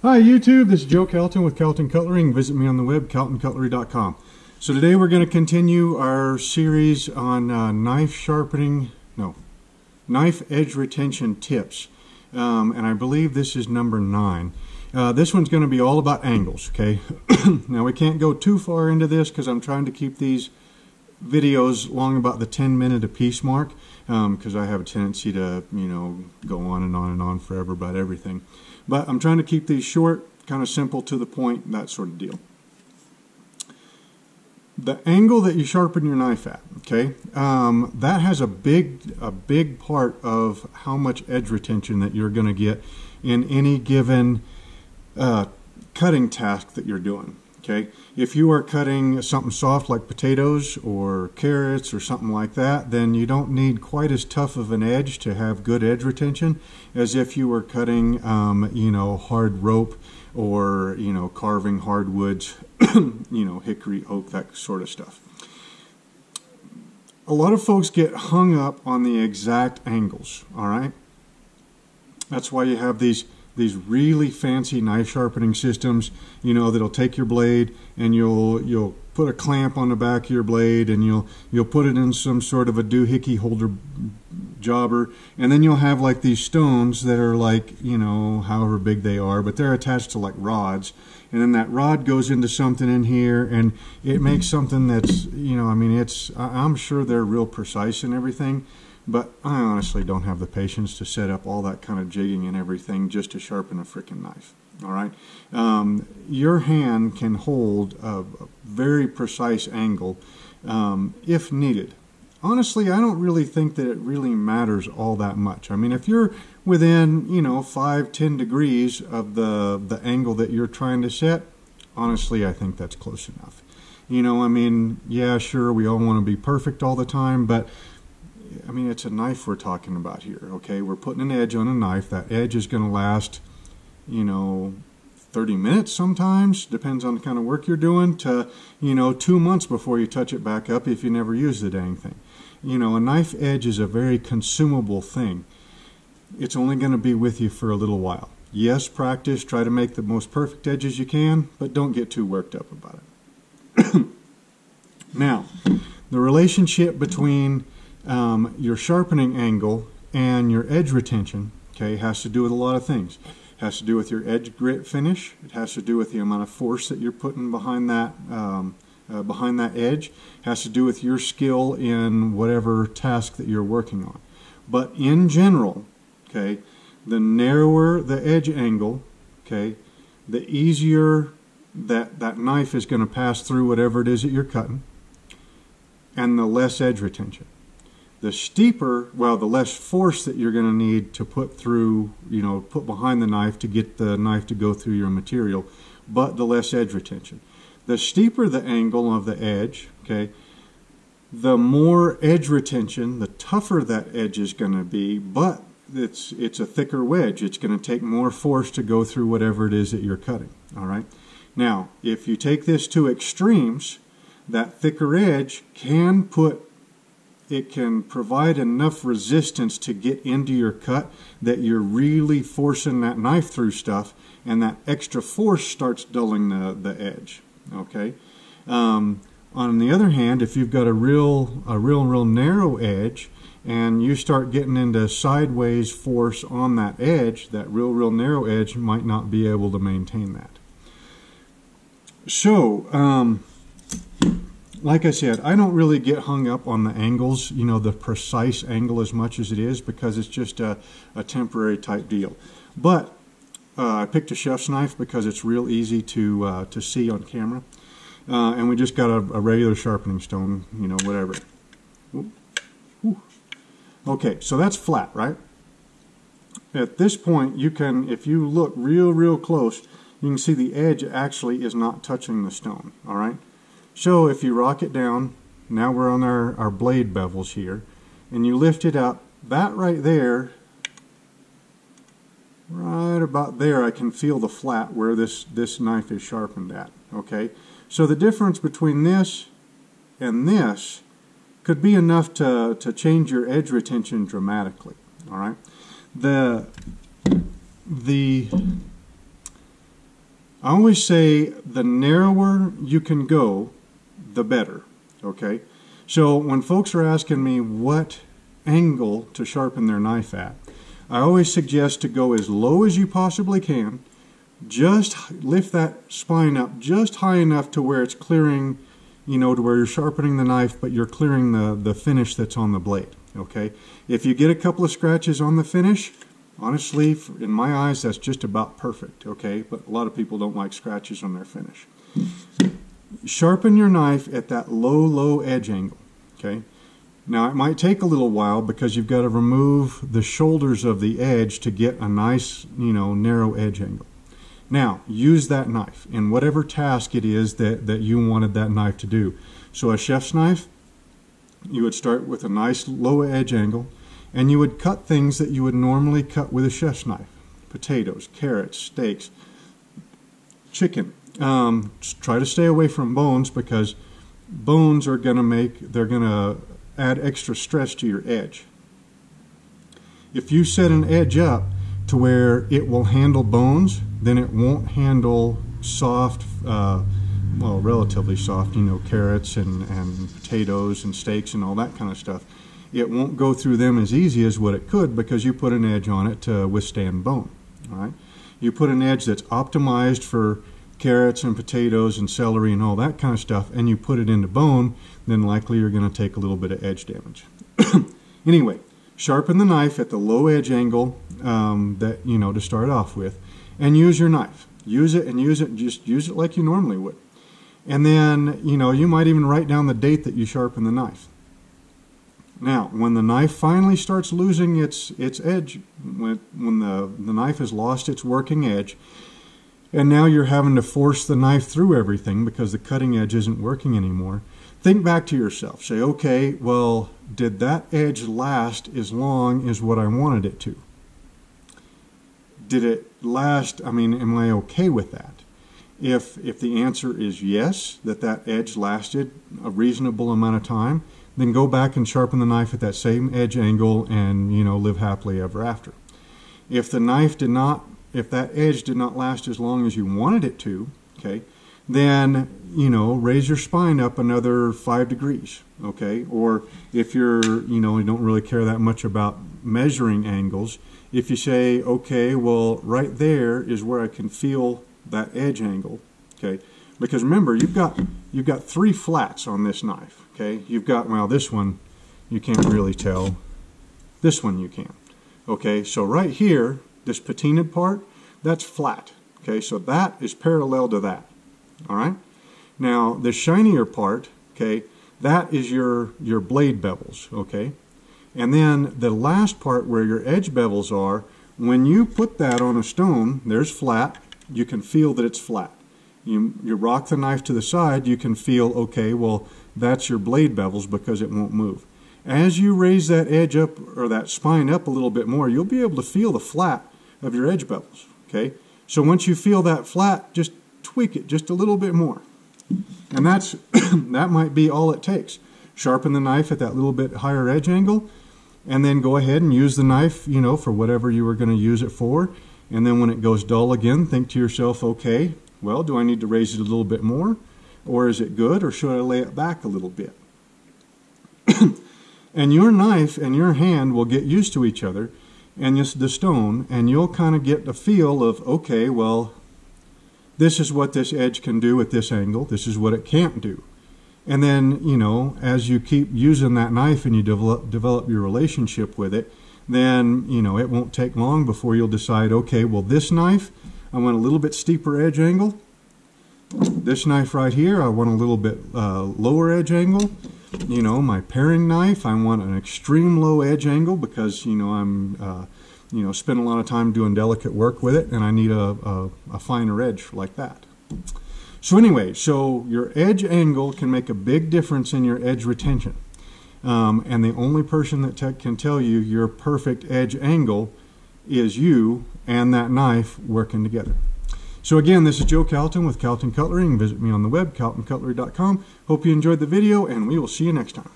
Hi YouTube, this is Joe Kelton with Kelton Cutlery. You can visit me on the web, keltoncutlery.com. So today we're going to continue our series on knife edge retention tips. And I believe this is number 9. This one's going to be all about angles, okay? Now we can't go too far into this because I'm trying to keep these videos long about the 10-minute a piece mark, because I have a tendency to, go on and on and on forever about everything. But I'm trying to keep these short, kind of simple, to the point, that sort of deal. The angle that you sharpen your knife at, okay, that has a big part of how much edge retention that you're going to get in any given cutting task that you're doing. Okay, if you are cutting something soft like potatoes or carrots or something like that, then you don't need quite as tough of an edge to have good edge retention as if you were cutting, hard rope or, carving hardwoods, hickory, oak, that sort of stuff. A lot of folks get hung up on the exact angles, all right? That's why you have these really fancy knife sharpening systems, that'll take your blade and you'll put a clamp on the back of your blade and you'll put it in some sort of a doohickey holder jobber, and then you'll have like these stones that are like, however big they are, but they're attached to like rods, and then that rod goes into something in here and it makes something that's, I'm sure they're real precise and everything, but I honestly don't have the patience to set up all that kind of jigging and everything just to sharpen a frickin' knife. All right, your hand can hold a very precise angle if needed. Honestly, I don't really think that it really matters all that much. I mean, if you're within 5-10 degrees of the angle that you're trying to set, honestly, I think that's close enough. Yeah, sure, we all want to be perfect all the time, but it's a knife we're talking about here, okay? We're putting an edge on a knife. That edge is going to last, 30 minutes sometimes, depends on the kind of work you're doing, to, 2 months before you touch it back up if you never use the dang thing. A knife edge is a very consumable thing. It's only going to be with you for a little while. Yes, practice, try to make the most perfect edges you can, but don't get too worked up about it. Now, the relationship between your sharpening angle and your edge retention, okay, has to do with a lot of things. It has to do with your edge grit finish. It has to do with the amount of force that you're putting behind that edge. It has to do with your skill in whatever task that you're working on. But in general, okay, the narrower the edge angle, okay, the easier that knife is going to pass through whatever it is that you're cutting, and the less edge retention. The steeper, the less force that you're going to need to put through, put behind the knife to get the knife to go through your material, but the less edge retention. The steeper the angle of the edge, okay, the more edge retention, the tougher that edge is going to be, but it's a thicker wedge. It's going to take more force to go through whatever it is that you're cutting, all right? Now, if you take this to extremes, that thicker edge can provide enough resistance to get into your cut that you're really forcing that knife through stuff, and that extra force starts dulling the edge. Okay. On the other hand, if you've got a real narrow edge and you start getting into sideways force on that edge, that real narrow edge might not be able to maintain that. So, like I said, I don't really get hung up on the angles, the precise angle as much as it is, because it's just a temporary type deal. But I picked a chef's knife because it's real easy to see on camera. And we just got a regular sharpening stone, whatever. Ooh. Okay, so that's flat, right? At this point, you can, if you look real close, you can see the edge actually is not touching the stone, all right? So if you rock it down, now we're on our blade bevels here, and you lift it up, that right there, right about there, I can feel the flat where this knife is sharpened at, okay? So the difference between this and this could be enough to change your edge retention dramatically, all right? The I always say the narrower you can go, the better, okay? So when folks are asking me what angle to sharpen their knife at, I always suggest to go as low as you possibly can. Just lift that spine up just high enough to where it's clearing, you know, to where you're sharpening the knife, but you're clearing the finish that's on the blade, okay? If you get a couple of scratches on the finish, honestly, in my eyes, that's just about perfect, okay? But a lot of people don't like scratches on their finish. Sharpen your knife at that low edge angle, okay? Now, it might take a little while because you've got to remove the shoulders of the edge to get a nice, you know, narrow edge angle. Now, use that knife in whatever task it is that you wanted that knife to do. So a chef's knife, you would start with a nice low edge angle, and you would cut things that you would normally cut with a chef's knife. Potatoes, carrots, steaks, chicken. Try to stay away from bones because bones are going to add extra stress to your edge. If you set an edge up to where it will handle bones, then it won't handle soft, well, relatively soft, you know, carrots and potatoes and steaks and all that kind of stuff. It won't go through them as easy as what it could because you put an edge on it to withstand bone. All right? You put an edge that's optimized for carrots and potatoes and celery and all that kind of stuff, and you put it into bone, then likely you're going to take a little bit of edge damage. Anyway, sharpen the knife at the low edge angle that, you know, to start off with, and use your knife. Use it and use it, just use it like you normally would. And then, you know, you might even write down the date that you sharpen the knife. Now, when the knife finally starts losing its edge, when the knife has lost its working edge, and now you're having to force the knife through everything because the cutting edge isn't working anymore, think back to yourself. Say, okay, well, did that edge last as long as what I wanted it to? Did it last, I mean, am I okay with that? If the answer is yes, that edge lasted a reasonable amount of time, then go back and sharpen the knife at that same edge angle and, you know, live happily ever after. If the knife did not, if that edge did not last as long as you wanted it to, okay, then, you know, raise your spine up another 5 degrees, okay? Or if you're, you know, you don't really care that much about measuring angles, if you say, okay, well, right there is where I can feel that edge angle, okay? Because remember, you've got 3 flats on this knife, okay? You've got, well, this one you can't really tell. This one you can, okay? So right here, this patinaed part, that's flat, okay? So that is parallel to that, all right? Now, the shinier part, okay, that is your blade bevels, okay? And then the last part where your edge bevels are, when you put that on a stone, there's flat, you can feel that it's flat. You rock the knife to the side, you can feel, okay, well, that's your blade bevels because it won't move. As you raise that edge up, or that spine up a little bit more, you'll be able to feel the flat of your edge bevels, okay? So once you feel that flat, just tweak it just a little bit more. And that's that might be all it takes. Sharpen the knife at that little bit higher edge angle, and then go ahead and use the knife, you know, for whatever you were going to use it for. And then when it goes dull again, think to yourself, okay, well, do I need to raise it a little bit more? Or is it good? Or should I lay it back a little bit? And your knife and your hand will get used to each other and the stone, and you'll kind of get the feel of, okay, well, this is what this edge can do at this angle. This is what it can't do. And then, you know, as you keep using that knife and you develop your relationship with it, then, you know, it won't take long before you'll decide, okay, well, this knife, I want a little bit steeper edge angle. This knife right here, I want a little bit lower edge angle. You know, my paring knife, I want an extreme low edge angle because, you know, I'm, you know, spend a lot of time doing delicate work with it, and I need a finer edge like that. So anyway, so your edge angle can make a big difference in your edge retention. And the only person that can tell you your perfect edge angle is you and that knife working together. So again, this is Joe Calton with Calton Cutlery. You can visit me on the web, caltoncutlery.com. Hope you enjoyed the video, and we will see you next time.